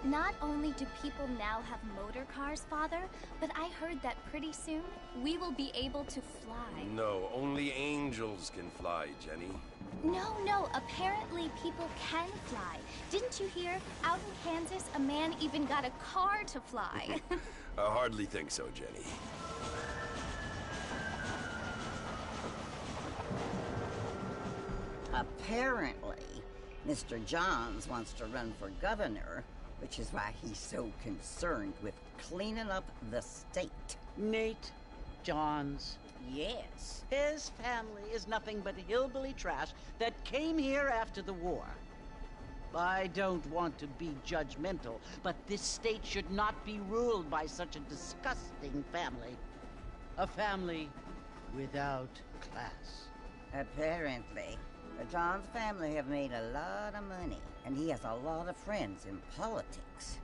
Not only do people now have motor cars, Father, but I heard that pretty soon we will be able to fly. No, only angels can fly, Jenny. No, apparently people can fly. Didn't you hear? Out in Kansas, a man even got a car to fly. I hardly think so, Jenny. Apparently, Mr. Johns wants to run for governor, which is why he's so concerned with cleaning up the state. Nate Johns. Yes. His family is nothing but hillbilly trash that came here after the war. I don't want to be judgmental, but this state should not be ruled by such a disgusting family. A family without class. Apparently. The Johns family have made a lot of money, and he has a lot of friends in politics.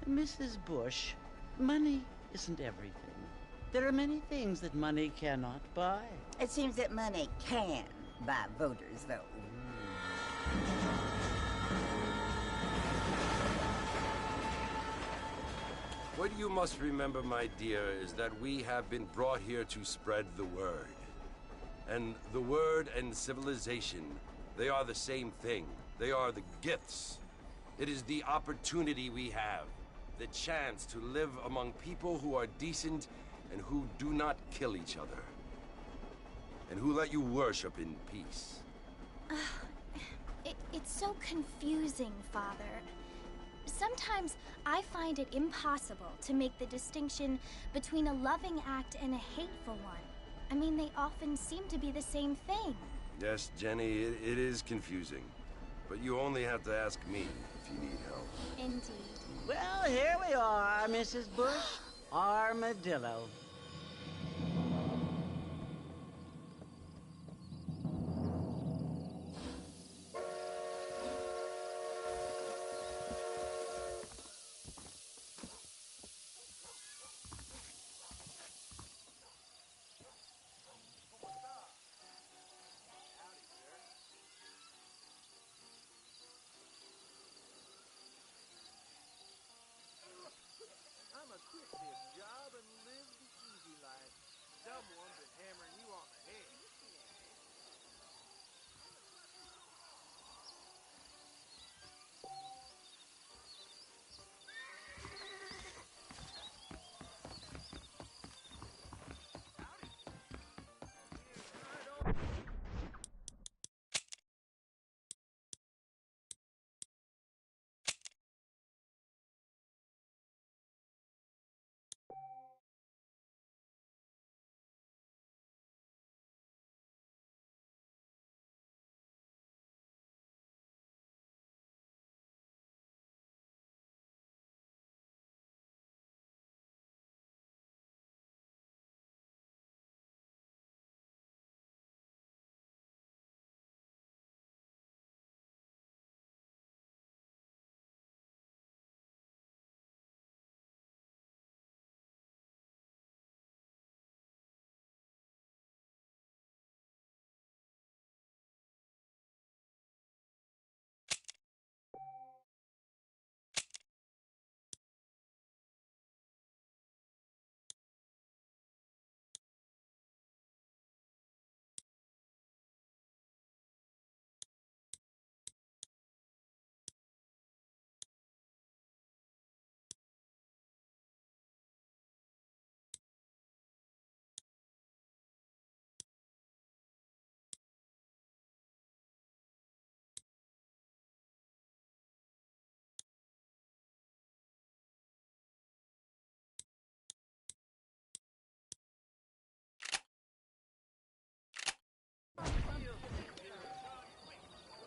Mrs. Bush, money isn't everything. There are many things that money cannot buy. It seems that money can buy voters, though. What you must remember, my dear, is that we have been brought here to spread the word. And the word and civilization, they are the same thing. They are the gifts. It is the opportunity we have, the chance to live among people who are decent and who do not kill each other, and who let you worship in peace. It's so confusing, Father. Sometimes I find it impossible to make the distinction between a loving act and a hateful one. I mean, they often seem to be the same thing. Yes, Jenny, it is confusing. But you only have to ask me if you need help. Indeed. Well, here we are, Mrs. Bush. Armadillo. I'ma quit this job and live the easy life. Someone's been hammering you on the head.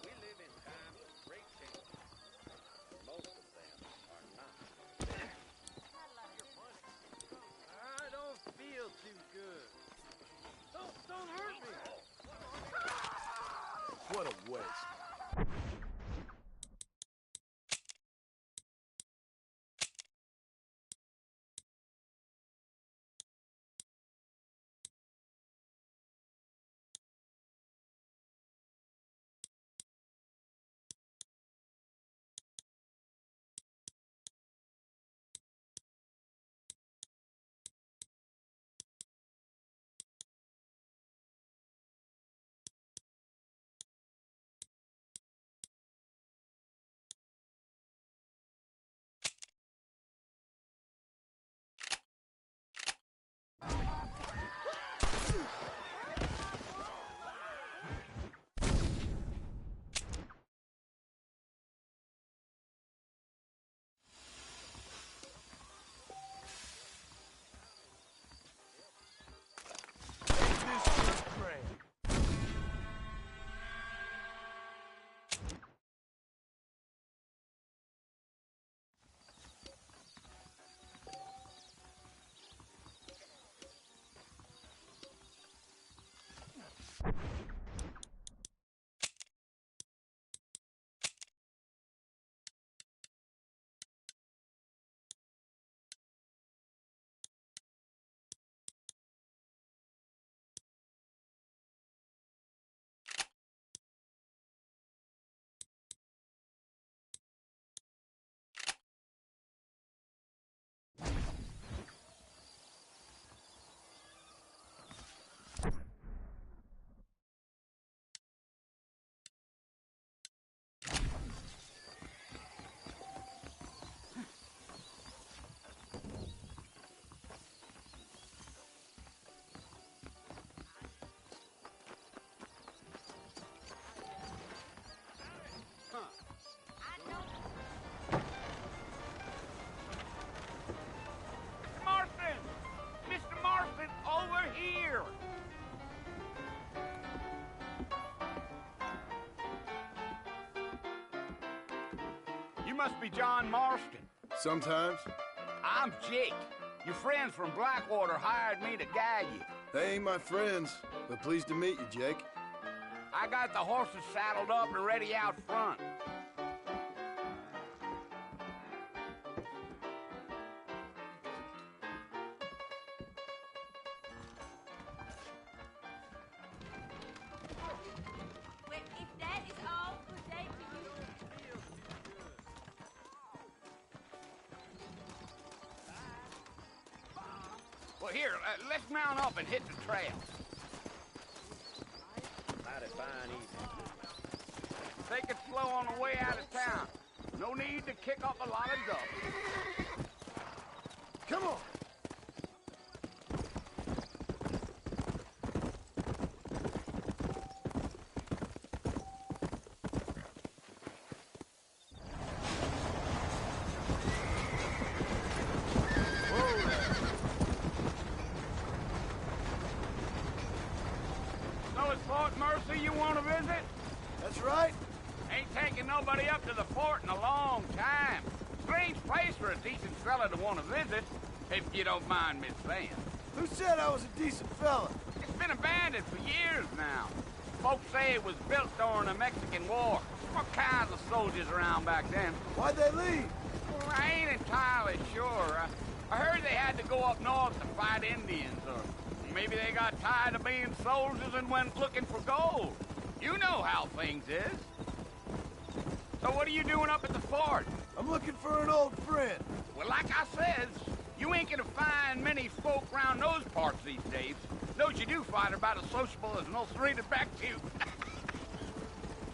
We live in times of great change. Most of them are not. I don't feel too good. Don't hurt me. What a waste. You must be John Marston. Sometimes. I'm Jake. Your friends from Blackwater hired me to guide you. They ain't my friends, but pleased to meet you, Jake. I got the horses saddled up and ready out front. Well, if that is all, good day to you. Well, here, let's mount up and hit the trail. Mighty fine evening. Take it slow on the way out of town. No need to kick up a lot of dust. Come on! So it's Fort Mercy you want to visit? That's right. Ain't taking nobody up to the fort in a long time. Strange place for a decent fella to want to visit, if you don't mind me saying. Who said I was a decent fella? It's been abandoned for years now. Folks say it was built during the Mexican War. What kinds of soldiers around back then? Why'd they leave? Well, I ain't entirely sure. I heard they had to go up north to fight Indians, or maybe they got tired of being soldiers and went looking for gold. You know how things is. So what are you doing up at the fort? I'm looking for an old friend. Well, like I says, you ain't gonna find many folk around those parts these days. Those you do find are about as sociable as an ulcerated back tooth.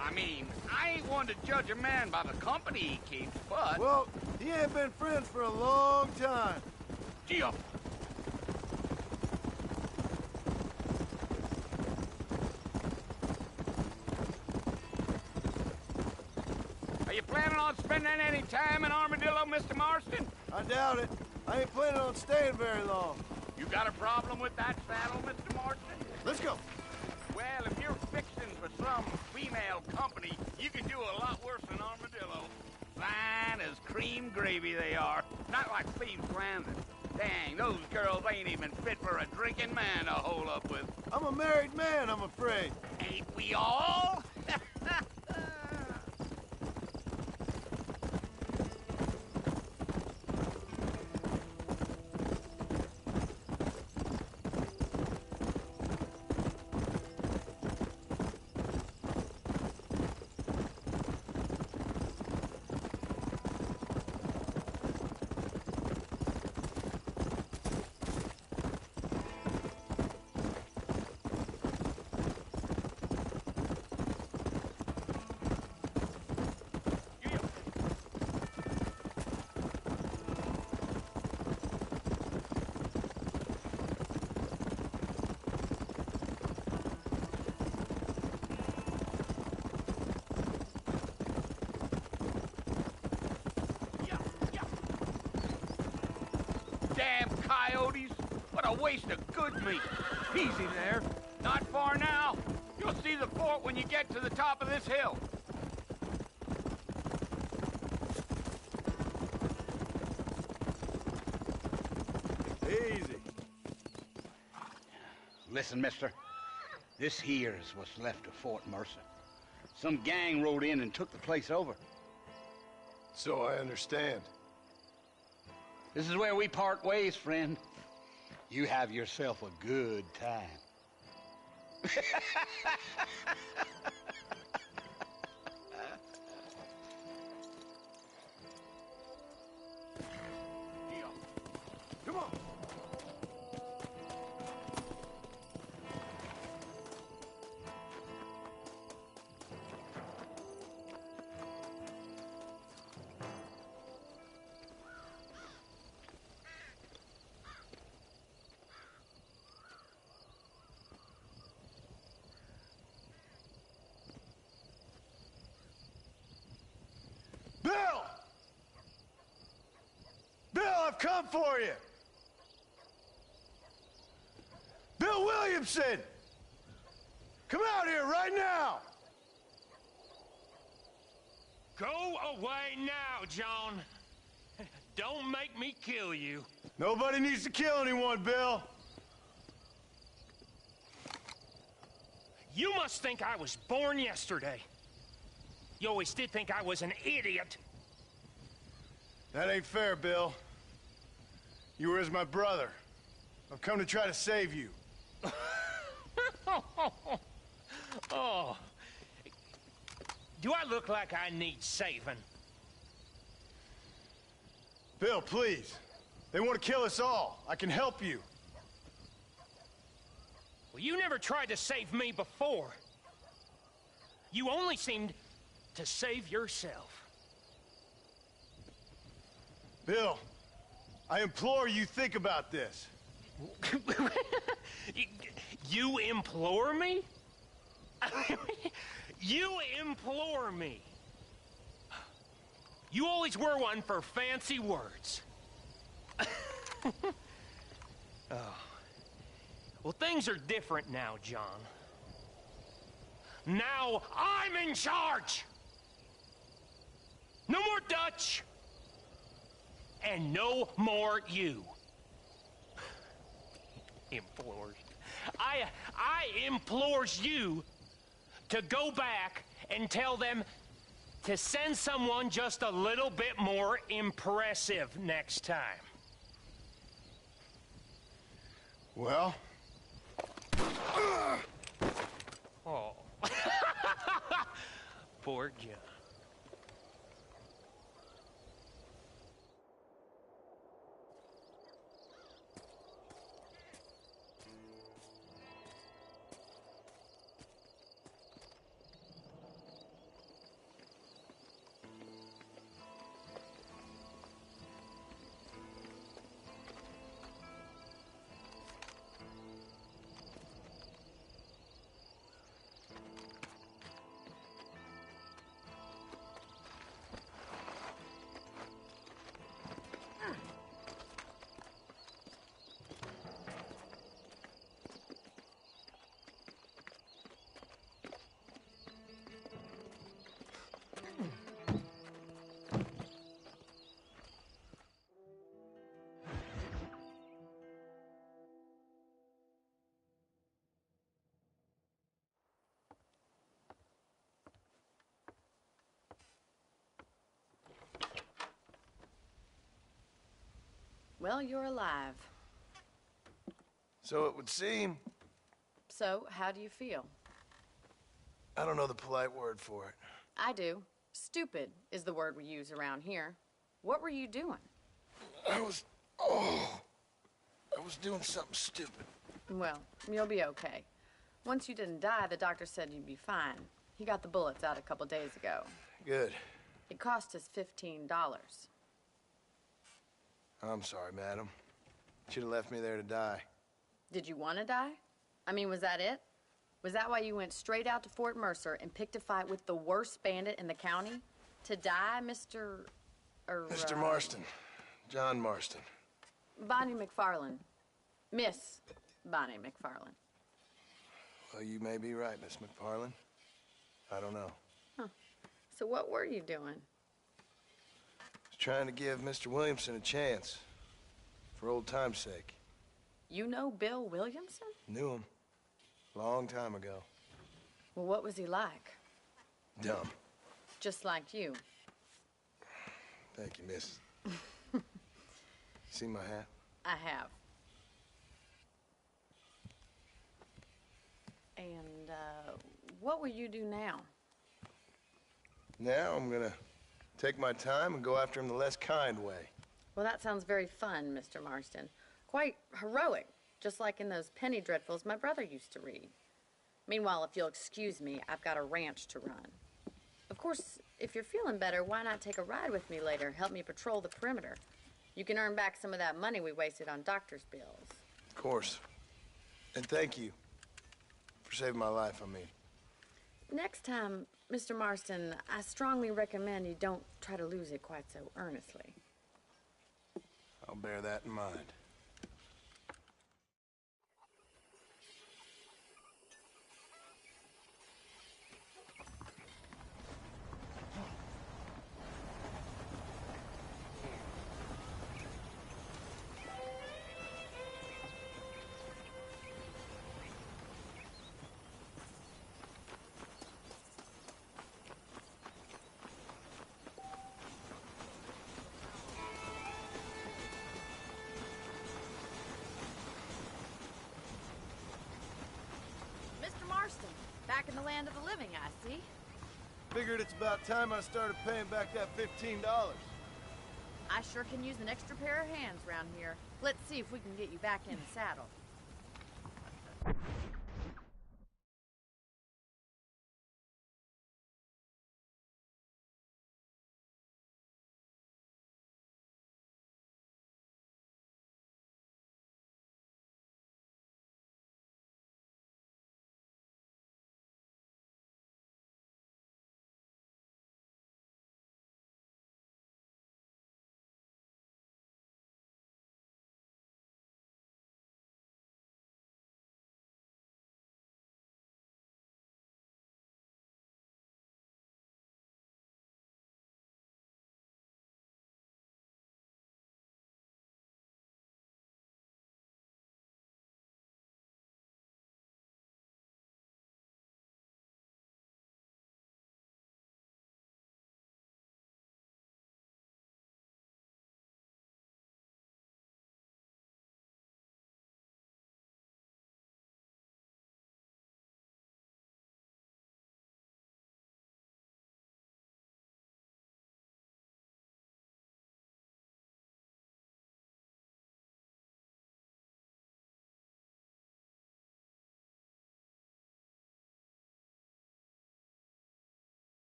I mean, I ain't one to judge a man by the company he keeps, but... Well, he ain't been friends for a long time. Gee up. Are you planning on spending any time in Armadillo, Mr. Marston? I doubt it. I ain't planning on staying very long. You got a problem with that saddle, Mr. Marston? Let's go. Well, if you're fixing for some female company, you can do a lot worse than Armadillo. Fine as cream gravy they are. Not like Thieves Landing. Dang, those girls ain't even fit for a drinking man to hole up with. I'm a married man, I'm afraid. Ain't we all? Damn coyotes! What a waste of good meat! Easy there. Not far now. You'll see the fort when you get to the top of this hill. Easy. Listen, mister. This here is what's left of Fort Mercer. Some gang rode in and took the place over. So I understand. This is where we part ways, friend. You have yourself a good time. Come on. Bill! Bill, I've come for you! Bill Williamson! Come out here right now! Go away now, John. Don't make me kill you. Nobody needs to kill anyone, Bill. You must think I was born yesterday. You always did think I was an idiot. That ain't fair, Bill. You were as my brother. I've come to try to save you. Oh. Do I look like I need saving? Bill, please. They want to kill us all. I can help you. Well, you never tried to save me before. You only seemed to save yourself. Bill, I implore you think about this. You implore me? You implore me. You always were one for fancy words. Oh. Well, things are different now, John. Now I'm in charge! No more Dutch! And no more you. Implores. I implores you to go back and tell them to send someone just a little bit more impressive next time. Well? Oh. Poor John. Well, you're alive. So it would seem. So, how do you feel? I don't know the polite word for it. I do. Stupid is the word we use around here. What were you doing? I was doing something stupid. Well, you'll be okay. Once you didn't die, the doctor said you'd be fine. He got the bullets out a couple days ago. Good. It cost us $15. I'm sorry, madam. Should have left me there to die. Did you want to die? I mean, was that it? Was that why you went straight out to Fort Mercer and picked a fight with the worst bandit in the county? To die, Mr. Mr. Marston. John Marston. Bonnie McFarland. Miss Bonnie McFarland. Well, you may be right, Miss McFarland. I don't know. Huh. So what were you doing? I was trying to give Mr. Williamson a chance. For old time's sake. You know Bill Williamson? Knew him. Long time ago. Well, what was he like? Dumb. Just like you. Thank you, miss. See my hat? I have. And, what will you do now? Now I'm gonna take my time and go after him the less kind way. Well, that sounds very fun, Mr. Marston. Quite heroic, just like in those penny dreadfuls my brother used to read. Meanwhile, if you'll excuse me, I've got a ranch to run. Of course, if you're feeling better, why not take a ride with me later? Help me patrol the perimeter. You can earn back some of that money we wasted on doctor's bills. Of course. And thank you for saving my life, I mean. Next time, Mr. Marston, I strongly recommend you don't try to lose it quite so earnestly. I'll bear that in mind. back in the land of the living, I see. Figured it's about time I started paying back that $15. I sure can use an extra pair of hands around here. Let's see if we can get you back in the saddle.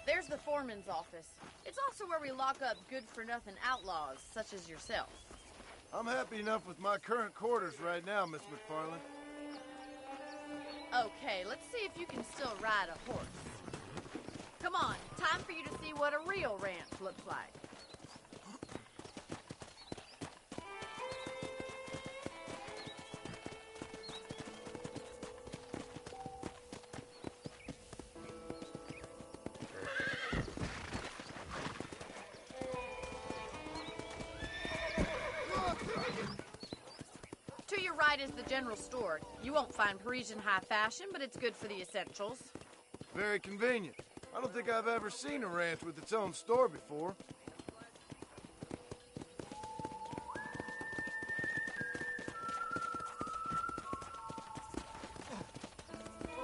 There's the foreman's office. It's also where we lock up good-for-nothing outlaws, such as yourself. I'm happy enough with my current quarters right now, Miss McFarland. Okay, let's see if you can still ride a horse. Come on, time for you to see what a real ranch looks like. To your right is the general store. You won't find Parisian high fashion, but it's good for the essentials. Very convenient. I don't think I've ever seen a ranch with its own store before.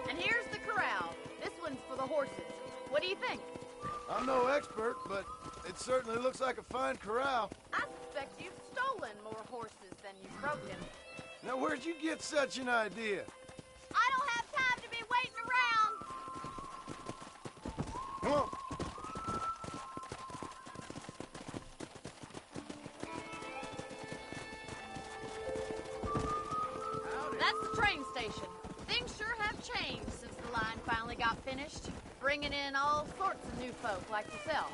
And here's the corral. This one's for the horses. What do you think? I'm no expert, but it certainly looks like a fine corral. I suspect you've stolen more horses than you've broken. Now, where'd you get such an idea? I don't have time to be waiting around. Come on. That's the train station. Things sure have changed since the line finally got finished, bringing in all sorts of new folk like yourself.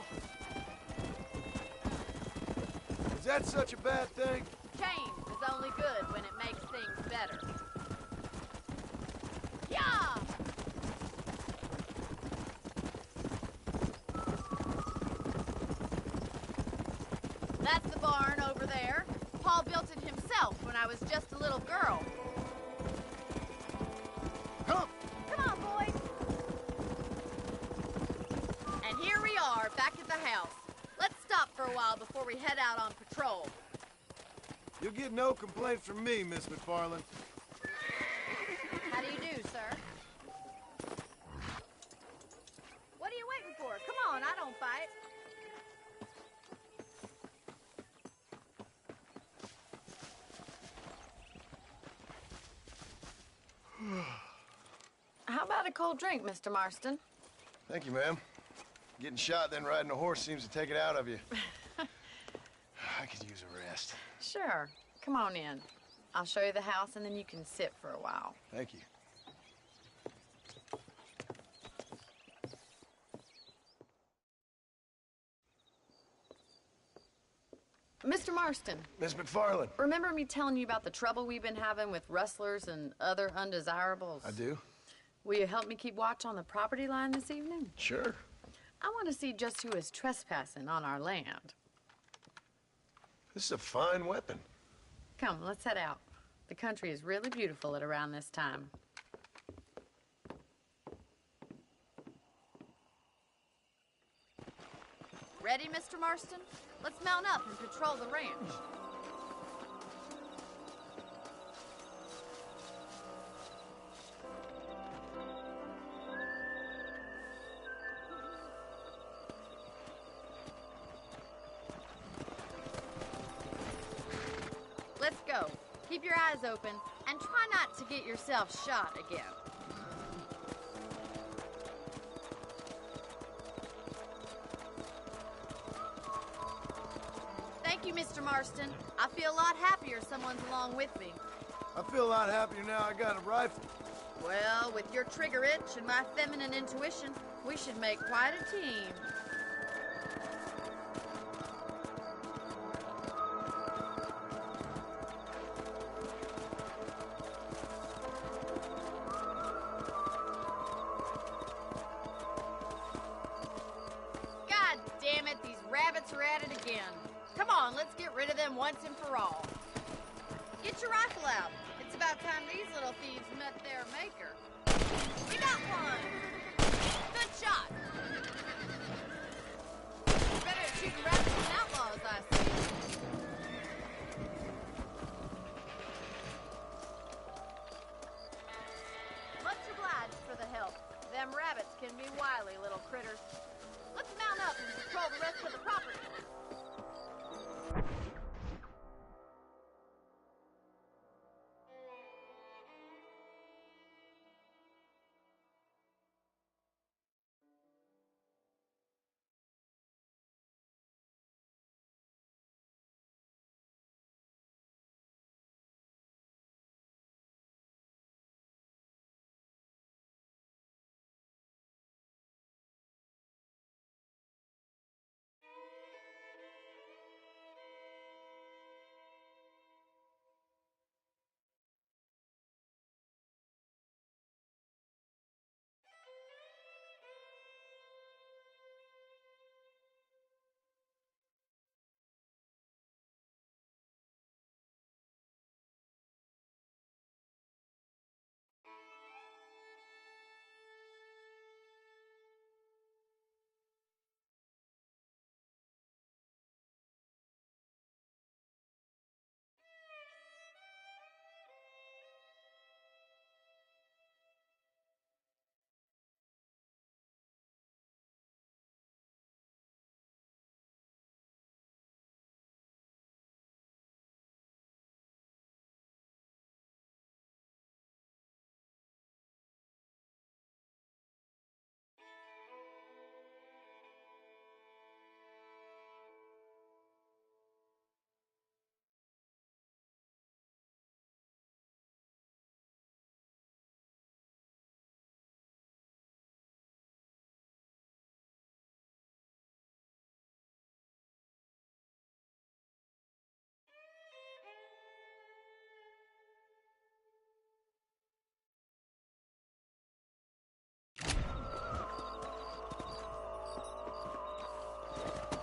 Is that such a bad thing? Change is only good when it makes things better. Yeah! That's the barn over there. Paul built it himself when I was just a little girl. Come! Come on, boys. And here we are, back at the house. Let's stop for a while before we head out on patrol. You'll get no complaints from me, Miss McFarland. How do you do, sir? What are you waiting for? Come on, I don't fight. How about a cold drink, Mr. Marston? Thank you, ma'am. Getting shot, then riding a horse seems to take it out of you. I could use a rest. Sure. Come on in. I'll show you the house, and then you can sit for a while. Thank you. Mr. Marston. Miss McFarland. Remember me telling you about the trouble we've been having with rustlers and other undesirables? I do. Will you help me keep watch on the property line this evening? Sure. I want to see just who is trespassing on our land. This is a fine weapon. Come, let's head out. The country is really beautiful at around this time. Ready, Mr. Marston? Let's mount up and patrol the ranch. Let's go. Keep your eyes open and try not to get yourself shot again. Thank you, Mr. Marston. I feel a lot happier someone's along with me. I feel a lot happier now I got a rifle. Well, with your trigger itch and my feminine intuition, we should make quite a team. God damn it, these rabbits are at it again. Come on, let's get rid of them once and for all. Get your rifle out. It's about time these little thieves met their maker. We got one! Good shot! Better at shooting rabbits than outlaws, I see. Much obliged for the help. Them rabbits can be wily little critters. Let's mount up and patrol the rest of the property.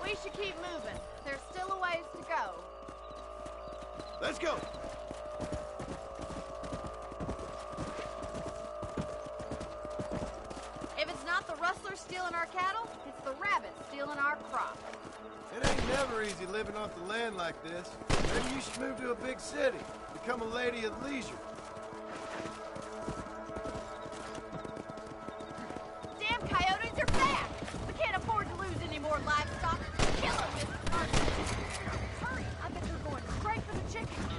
We should keep moving. There's still a ways to go. Let's go. If it's not the rustlers stealing our cattle, it's the the rabbits stealing our crop. It ain't never easy living off the land like this. Maybe you should move to a big city. Become a lady of leisure. Damn coyotes are back! We can't afford to lose any more livestock. Kill them, Mr. Carson. Hurry, I bet they're going straight for the chicken.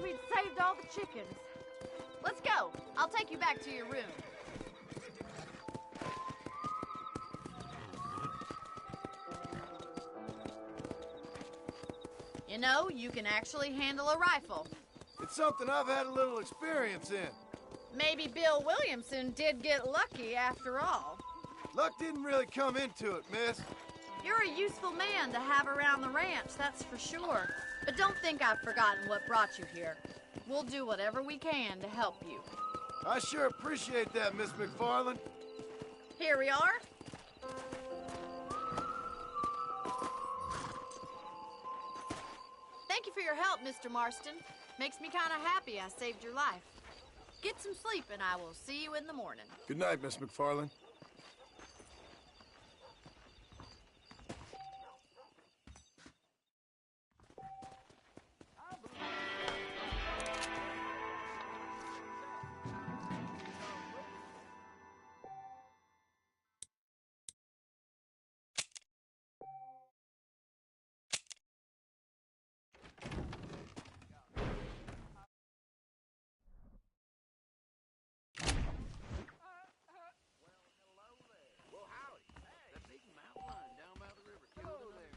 We'd saved all the chickens. Let's go. I'll take you back to your room. You know, you can actually handle a rifle. It's something I've had a little experience in. Maybe Bill Williamson did get lucky after all. Luck didn't really come into it, miss. You're a useful man to have around the ranch, that's for sure. But don't think I've forgotten what brought you here. We'll do whatever we can to help you. I sure appreciate that, Miss McFarland. Here we are. Thank you for your help, Mr. Marston. Makes me kind of happy I saved your life. Get some sleep and I will see you in the morning. Good night, Miss McFarland.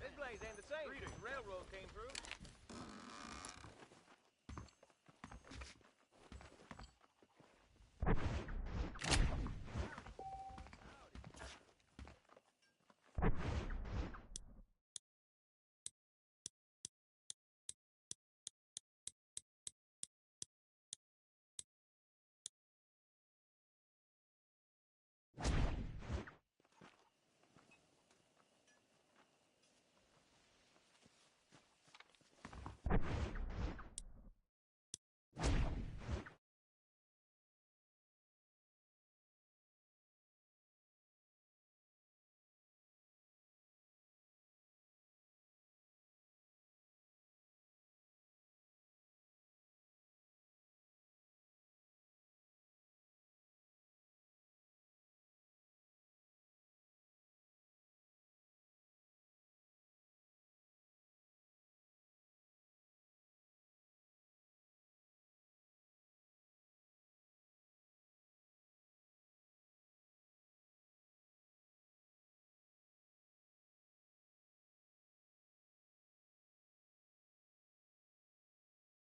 This place ain't the same since the railroad came through.